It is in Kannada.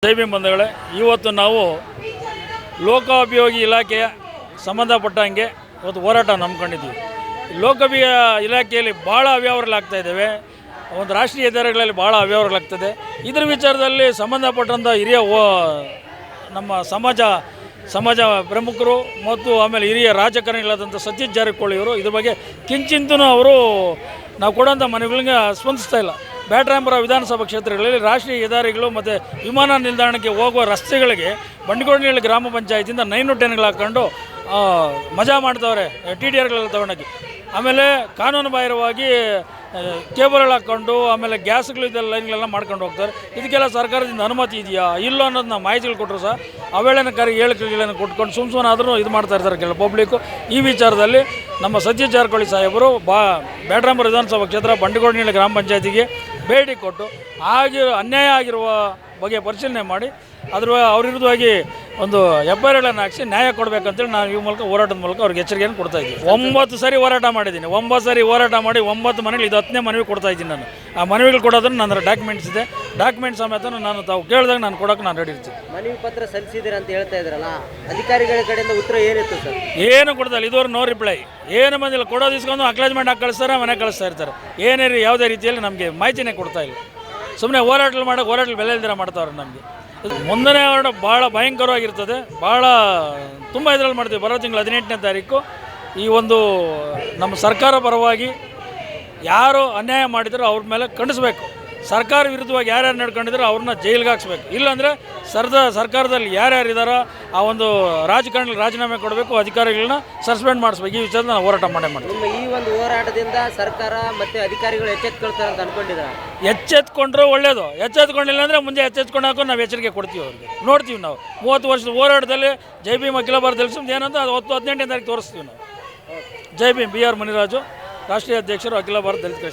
ಜೈ ಭೀಮ್ ಬಂಧುಗಳೇ, ಇವತ್ತು ನಾವು ಲೋಕೋಪಯೋಗಿ ಇಲಾಖೆಯ ಸಂಬಂಧಪಟ್ಟಂಗೆ ಇವತ್ತು ಹೋರಾಟ ನಂಬ್ಕೊಂಡಿದ್ದೀವಿ. ಲೋಕೋಪಯೋಗಿ ಇಲಾಖೆಯಲ್ಲಿ ಭಾಳ ಅವ್ಯವಹಾರಗಳಾಗ್ತಾ ಇದ್ದಾವೆ. ಒಂದು ರಾಷ್ಟ್ರೀಯ ಹೆದ್ದಾರಿಗಳಲ್ಲಿ ಭಾಳ ಅವ್ಯವಹಾರಗಳಾಗ್ತದೆ. ಇದರ ವಿಚಾರದಲ್ಲಿ ಸಂಬಂಧಪಟ್ಟಂಥ ಹಿರಿಯ ನಮ್ಮ ಸಮಾಜ ಪ್ರಮುಖರು ಮತ್ತು ಆಮೇಲೆ ಹಿರಿಯ ರಾಜಕಾರಣಿಗಳಾದಂಥ ಸತೀಶ್ ಜಾರಕಿಹೊಳಿಯವರು ಇದ್ರ ಬಗ್ಗೆ ಕಿಂಚಿಂತೂ ಅವರು ನಾವು ಕೊಡೋಂಥ ಮನೆಗಳಿಗೆ ಸ್ಪಂದಿಸ್ತಾ ಇಲ್ಲ. ಬ್ಯಾಟರಾಯನಪುರ ವಿಧಾನಸಭಾ ಕ್ಷೇತ್ರಗಳಲ್ಲಿ ರಾಷ್ಟ್ರೀಯ ಹೆದ್ದಾರಿಗಳು ಮತ್ತು ವಿಮಾನ ನಿಲ್ದಾಣಕ್ಕೆ ಹೋಗುವ ರಸ್ತೆಗಳಿಗೆ ಬಂಡಿಗೋಡನಹಳ್ಳಿ ಗ್ರಾಮ ಪಂಚಾಯತಿಯಿಂದ 9 ಟೆನ್ಗಳು ಹಾಕ್ಕೊಂಡು ಮಜಾ ಮಾಡ್ತವ್ರೆ TDRಗಳೆಲ್ಲ ತೊಗೊಂಡೋಗಿ. ಆಮೇಲೆ ಕಾನೂನು ಬಾಹಿರವಾಗಿ ಕೇಬಲ್ಗಳು ಹಾಕ್ಕೊಂಡು ಆಮೇಲೆ ಗ್ಯಾಸ್ಗಳು ಇದೆಲ್ಲ ಲೈನ್ಗಳೆಲ್ಲ ಮಾಡ್ಕೊಂಡು ಹೋಗ್ತಾರೆ. ಇದಕ್ಕೆಲ್ಲ ಸರ್ಕಾರದಿಂದ ಅನುಮತಿ ಇದೆಯಾ ಇಲ್ಲೋ ಅನ್ನೋದನ್ನ ಮಾಹಿತಿಗಳು ಕೊಟ್ಟರು ಸಹ ಅವೇಳನಕಾರಿ ಹೇಳಿಕೆಗಳನ್ನು ಕೊಟ್ಕೊಂಡು ಸುಮ್ಮನೆ ಆದರೂ ಇದು ಮಾಡ್ತಾ ಇರ್ತಾರೆ ಕೆಲ ಪಬ್ಲಿಕ್ಕು. ಈ ವಿಚಾರದಲ್ಲಿ ನಮ್ಮ ಸತೀಶ್ ಜಾರಕಿಹೊಳಿ ಸಾಹೇಬರು ಬ್ಯಾಟರಾಯನಪುರ ವಿಧಾನಸಭಾ ಕ್ಷೇತ್ರ ಬಂಡಿಗೋಡನಹಳ್ಳಿ ಗ್ರಾಮ ಪಂಚಾಯತಿಗೆ ಭೇಟಿ ಕೊಟ್ಟು ಅನ್ಯಾಯ ಆಗಿರುವ ಬಗ್ಗೆ ಪರಿಶೀಲನೆ ಮಾಡಿ ಅವ್ರ ವಿರುದ್ಧವಾಗಿ ಒಂದು FIRಗಳನ್ನು ಹಾಕಿಸಿ ನ್ಯಾಯ ಕೊಡಬೇಕಂತೇಳಿ ನಾನು ಈ ಮೂಲಕ ಹೋರಾಟದ ಮೂಲಕ ಅವ್ರಿಗೆ ಎಚ್ಚರಿಕೆಯನ್ನು ಕೊಡ್ತಾ ಇದ್ದೀನಿ. 9 ಸಾರಿ ಹೋರಾಟ ಮಾಡಿದ್ದೀನಿ. 9 ಸಾರಿ ಹೋರಾಟ ಮಾಡಿ 9 ಮನೆಗಳು ಇದು 10ನೇ ಮನವಿ ಕೊಡ್ತಾ ಇದ್ದೀನಿ. ನಾನು ಆ ಮನವಿಗಳು ಕೊಡೋದನ್ನು ನನ್ನ ಡಾಕ್ಯುಮೆಂಟ್ಸ್ ಇದೆ. ಡಾಕ್ಯುಮೆಂಟ್ ಸಮೇತ ನಾನು ತಾವು ಕೇಳಿದಾಗ ನಾನು ಕೊಡೋಕೆ ನಾನು ರೆಡಿ ಇರ್ತೀನಿ. ಮನವಿ ಪತ್ರ ಸಲ್ಲಿಸಿದ್ದೀರ ಅಂತ ಹೇಳ್ತಾ ಇದ್ರಲ್ಲ, ಅಧಿಕಾರಿಗಳ ಕಡೆಯಿಂದ ಉತ್ತರ ಏನಿತ್ತು ಸರ್? ಏನು ಕೊಡ್ತಾರೆ, ಇದುವರೆಗೆ ನೋ ರಿಪ್ಲೈ. ಏನು ಬಂದಿಲ್ಲ. ಕೊಡೋದು ಇಸ್ಕೊಂಡು ಅಕ್ಲಾಜ್ಮೆಂಟ್ ಹಾಕಿ ಕಳಿಸ್ತಾರೆ, ಮನೆ ಕಳಿಸ್ತಾ ಇರ್ತಾರೆ. ಏನೇ ಯಾವುದೇ ರೀತಿಯಲ್ಲಿ ನಮಗೆ ಮಾಹಿತಿನೇ ಕೊಡ್ತಾ ಇಲ್ಲ. ಸುಮ್ಮನೆ ಹೋರಾಟಗಳು ಬೆಲೆ ಇಲ್ದಿರ ಮಾಡ್ತಾವ್ರೆ. ನಮಗೆ ಮುಂದನೇ ಹೋರಾಟ ಭಾಳ ಭಯಂಕರವಾಗಿರ್ತದೆ. ಭಾಳ ತುಂಬ ಇದರಲ್ಲಿ ಮಾಡ್ತೀವಿ. ಬರೋ ತಿಂಗಳು 18ನೇ ತಾರೀಕು ಈ ಒಂದು ನಮ್ಮ ಸರ್ಕಾರ ಪರವಾಗಿ ಯಾರು ಅನ್ಯಾಯ ಮಾಡಿದರೂ ಅವ್ರ ಮೇಲೆ ಖಂಡಿಸ್ಬೇಕು. ಸರ್ಕಾರ ವಿರುದ್ಧವಾಗಿ ಯಾರ್ಯಾರು ನಡ್ಕೊಂಡಿದ್ರು ಅವ್ರನ್ನ ಜೈಲಿಗೆ ಹಾಕ್ಸ್ಬೇಕು. ಇಲ್ಲಾಂದರೆ ಸರ್ಕಾರದಲ್ಲಿ ಯಾರ್ಯಾರಿದ್ದಾರೋ ಆ ಒಂದು ರಾಜಕಾರಣಿಗಳು ರಾಜೀನಾಮೆ ಕೊಡಬೇಕು, ಅಧಿಕಾರಿಗಳನ್ನ ಸಸ್ಪೆಂಡ್ ಮಾಡಿಸ್ಬೇಕು. ಈ ವಿಚಾರದ ನಾವು ಹೋರಾಟ ಮಾಡ್ತೀವಿ. ನಿಮ್ಮ ಈ ಒಂದು ಹೋರಾಟದಿಂದ ಸರ್ಕಾರ ಮತ್ತು ಅಧಿಕಾರಿಗಳು ಎಚ್ಚೆತ್ಕೊಳ್ತಾರೆ ಅಂತ ಅನ್ಕೊಂಡಿದ್ದಾರೆ? ಎಚ್ಚೆತ್ಕೊಂಡ್ರೆ ಒಳ್ಳೆಯದು. ಎಚ್ಚೆತ್ಕೊಂಡಿಲ್ಲ ಅಂದರೆ ಮುಂದೆ ಎಚ್ಚೆತ್ಕೊಂಡಾಕು ನಾವು ಎಚ್ಚರಿಕೆ ಕೊಡ್ತೀವಿ ಅವ್ರಿಗೆ. ನೋಡ್ತೀವಿ ನಾವು 30 ವರ್ಷದ ಹೋರಾಟದಲ್ಲಿ ಜೈ ಭೀಮ್ ಅಖಿಲ ಭಾರತ ತಿಳಿಸಿ ಏನಂತ 18ನೇ ತಾರೀಕು ತೋರಿಸ್ತೀವಿ ನಾವು. ಜೈ ಭೀಮ್. BR ಮುನಿರಾಜು, ರಾಷ್ಟ್ರೀಯ ಅಧ್ಯಕ್ಷರು, ಅಖಿಲ ಭಾರತ ದಲಿತ